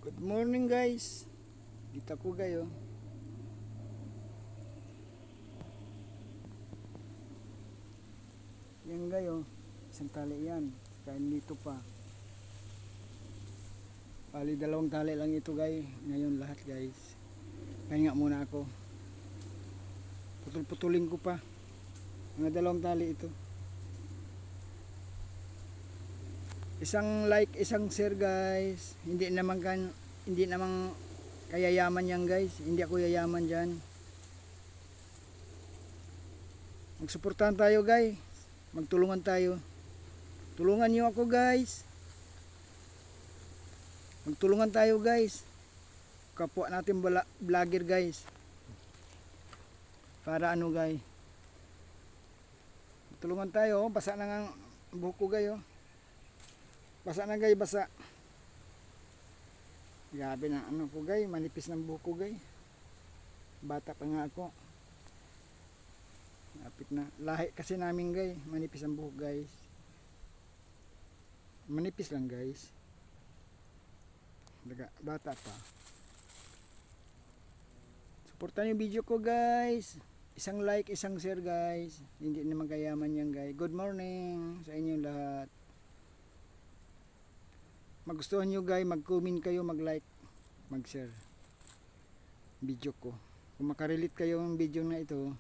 Good morning guys. Dito ko gayo. Yan gayo. Isang tali yan. Kaya dito pa. Bali dalawang tali lang ito guys. Ngayon lahat guys. Pahinga muna ako. Putulin ko pa. Mga dalawang tali ito. Isang like, isang share guys. Hindi naman kayayaman yan guys. Hindi ako yayaman diyan. Magsuportahan tayo guys. Magtulungan tayo. Tulungan niyo ako guys. Magtulungan tayo guys. Kapwa natin vlogger guys. Para ano guys. Tulungan tayo. Basa na nga buhok ko guys. Basa na guys, basa. Grabe na ano ko guys, manipis ng buhok ko guys. Bata pa nga ako. Lapit na. Lahi kasi namin guys, manipis ang buhok guys. Manipis lang guys. Bata pa. Suportahan yung video ko guys. Isang like, isang share guys. Hindi naman kayaman yan guys. Good morning sa inyong lahat. Magustuhan nyo guys, mag-comment kayo, mag-like, mag-share video ko. Kung makarelate kayo ng video na ito,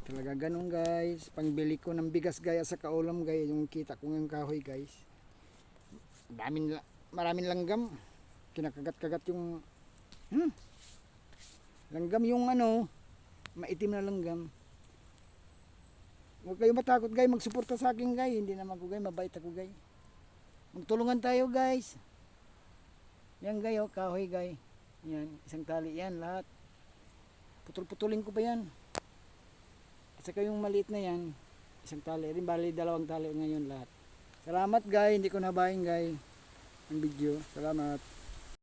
talaga ganun guys. Pangbili ko ng bigas guys sa kaulam guys, yung kita ko ng kahoy guys. Maraming langgam. Kinakagat-kagat yung langgam, yung ano, maitim na langgam. Huwag kayo matakot guys, magsuporta sa akin guys. Hindi naman ko guys, mabait ako guys. Magtulungan tayo guys. Yan guys, oh, kahoy guys. Yan, isang tali yan lahat. Putulin ko pa yan. At saka yung maliit na yan, isang tali rin, bali dalawang tali ngayon lahat. Salamat guys, hindi ko nabahin guys ang video. Salamat.